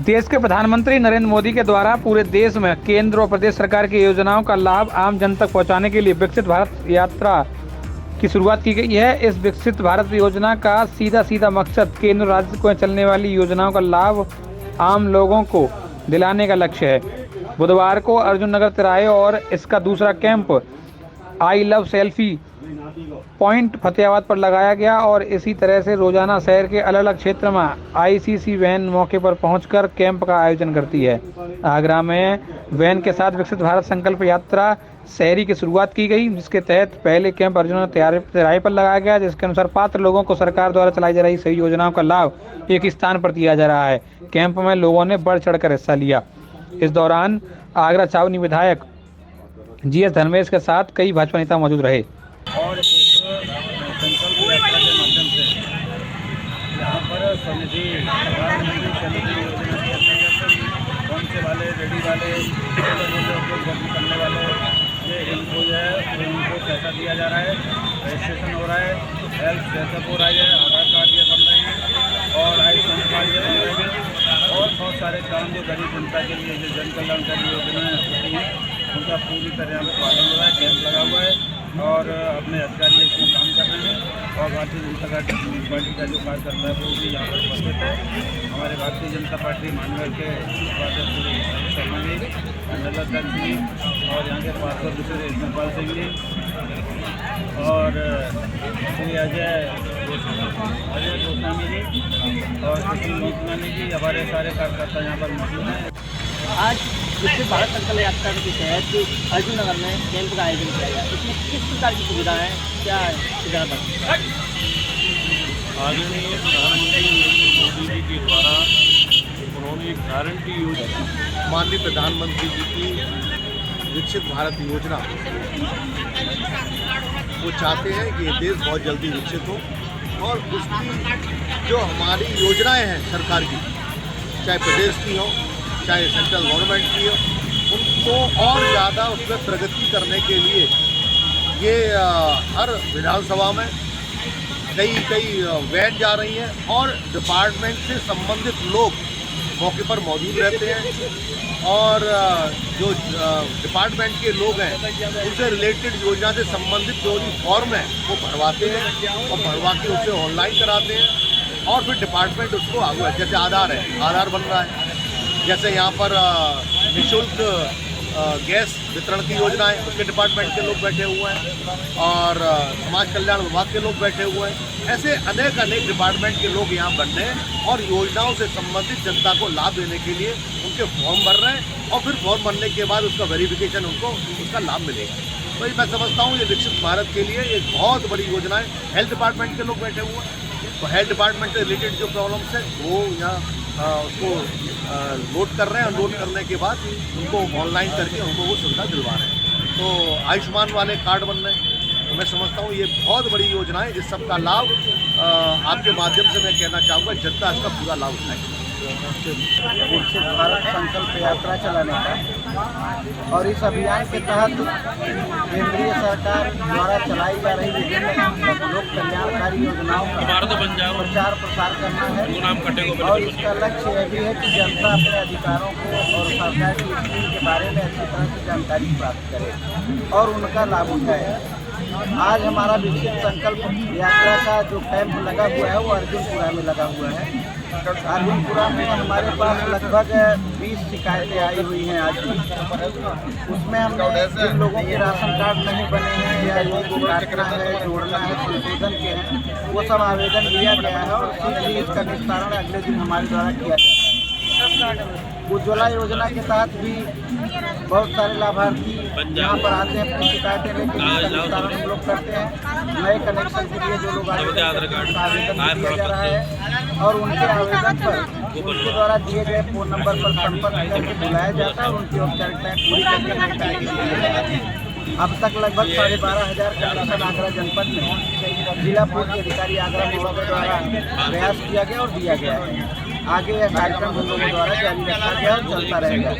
देश के प्रधानमंत्री नरेंद्र मोदी के द्वारा पूरे देश में केंद्र और प्रदेश सरकार की योजनाओं का लाभ आम जन तक पहुंचाने के लिए विकसित भारत यात्रा की शुरुआत की गई है। इस विकसित भारत योजना का सीधा मकसद केंद्र राज्य को चलने वाली योजनाओं का लाभ आम लोगों को दिलाने का लक्ष्य है। बुधवार को अर्जुन नगर तिराहे और इसका दूसरा camp I love selfie point Fatehabad पर लगाया गया और इसी तरह से रोजाना शहर के अलग अलग क्षेत्र में आईसीसी वैन मौके पर पहुंचकर कैंप का आयोजन करती है। आगरा में वैन के साथ विकसित भारत संकल्प यात्रा शहरी की शुरुआत की गई, जिसके तहत पहले कैंप अर्जुन तिराहे पर लगाया गया, जिसके अनुसार पात्र लोगों को सरकार द्वारा चलाई जा रही सही योजनाओं का लाभ एक स्थान पर दिया जा रहा है। कैंप में लोगों ने बढ़ चढ़कर हिस्सा लिया। इस दौरान आगरा छावनी विधायक जीएस धर्मेश के साथ कई भाजपा नेता मौजूद रहे। और संकल्प यात्रा के माध्यम से यहाँ पर समिति प्रधानमंत्री समिति योजना के अंतर्गत कौन से वाले रेडी वाले गर्मी करने वाले ये इनको जो है उनको पैसा दिया जा रहा है, रजिस्ट्रेशन हो रहा है, हेल्थ चेकअप हो रहा है, आधार कार्ड ये बन रहे हैं और आयुष्मान कार्ड ये बन रहे हैं और बहुत सारे काम जो गरीब जनता के लिए जो जन कल्याणकारी योजनाएँ होती हैं उनका पूरी तरह से पालन हो रहा है। कैंप लगा हुआ है और अपने अधिकारी इसमें काम कर रहे हैं और भारतीय जनता पार्टी का जो कार्यकर्ता है वो भी यहाँ पर उपस्थित है। हमारे भारतीय जनता पार्टी मानवेल के उपाध्यक्ष शर्मा जी, नलत जी और यहाँ के पार्षद दूसरे इस्मापाल सिंह जी और श्री अजय गोस्वामी जी और श्री नीतमानी जी, हमारे सारे कार्यकर्ता यहाँ पर मौजूद हैं। आज विकसित भारत संकल्प यात्रा के तहत अर्जुन नगर में कैंप का आयोजन किया गया। इसमें किस प्रकार की सुविधाएं हैं, क्या है? आदरणीय प्रधानमंत्री नरेंद्र मोदी जी के द्वारा उन्होंने एक गारंटी योजना, माननीय प्रधानमंत्री जी की विकसित भारत योजना, वो चाहते हैं कि ये देश बहुत जल्दी विकसित हो और उसकी जो हमारी योजनाएं हैं सरकार की, चाहे प्रदेश की हो चाहे सेंट्रल गवर्नमेंट की हो, उनको और ज़्यादा उसमें प्रगति करने के लिए ये हर विधानसभा में कई वैन जा रही हैं और डिपार्टमेंट से संबंधित लोग मौके पर मौजूद रहते हैं और जो डिपार्टमेंट के लोग हैं उनसे रिलेटेड योजना से संबंधित जो भी फॉर्म है वो भरवाते हैं और भरवा के उसे ऑनलाइन कराते हैं और फिर डिपार्टमेंट उसको आगे, जैसे आधार बन रहा है, जैसे यहाँ पर निःशुल्क गैस वितरण की योजना है, उसके डिपार्टमेंट के लोग बैठे हुए हैं और समाज कल्याण विभाग के लोग बैठे हुए हैं। ऐसे अनेक डिपार्टमेंट के लोग यहाँ बन रहे हैं और योजनाओं से संबंधित जनता को लाभ देने के लिए उनके फॉर्म भर रहे हैं और फिर फॉर्म भरने के बाद उसका वेरिफिकेशन उनको उसका लाभ मिलेगा। तो मैं समझता हूँ ये विकसित भारत के लिए एक बहुत बड़ी योजना है। हेल्थ डिपार्टमेंट के लोग बैठे हुए हैं तो हेल्थ डिपार्टमेंट से रिलेटेड जो प्रॉब्लम्स है वो यहाँ उसको नोट कर रहे हैं और नोट करने के बाद उनको ऑनलाइन करके उनको वो सुविधा दिलवा रहे हैं। तो आयुष्मान वाले कार्ड बन रहे हैं। तो मैं समझता हूँ ये बहुत बड़ी योजना है। इस सब का लाभ आपके माध्यम से मैं कहना चाहूँगा जनता इसका पूरा लाभ उठाए। विकसित भारत संकल्प यात्रा चलाने का और इस अभियान के तहत केंद्रीय सरकार द्वारा चलाई जा रही विभिन्न लोक कल्याणकारी योजनाओं का प्रचार प्रसार करना है और इसका लक्ष्य यह भी है कि जनता अपने अधिकारों को और सरकार की स्कीम के बारे में अच्छी तरह से जानकारी प्राप्त करे और उनका लाभ उठाए। आज हमारा विकसित संकल्प यात्रा का जो कैंप लगा हुआ है वो अर्जुनपुरा में लगा हुआ है। अर्जुनपुरा में हमारे पास लगभग 20 शिकायतें आई हुई हैं आज भी। उसमें हमने जिन लोगों के राशन कार्ड नहीं बने हैं या जिनको काटना है, जोड़ना है, संशोधन के हैं, वो सब आवेदन दिया गया है और शीघ्र ही इसका निस्तारण अगले दिन हमारे द्वारा किया जाएगा। उज्ज्वला योजना के तहत भी बहुत सारे लाभार्थी यहाँ पर आते हैं, अपनी शिकायतें लेकर इसका निस्तारण हम लोग करते हैं। नए कनेक्शन के लिए जो लोग आवेदन दिया जा रहा है और उनके आवेदन पर उनके द्वारा दिए गए फ़ोन नंबर पर संपर्क करके बुलाया जाता है और उनकी औपचारिकताएँ पूरी करके अब तक लगभग 12,500 कनेक्शन आगरा जनपद में जिला पूर्व अधिकारी आगरा महोदय द्वारा प्रयास किया गया और दिया गया है। आगे यह कार्यक्रम हम लोगों द्वारा जारी रखा गया और चलता रहेगा।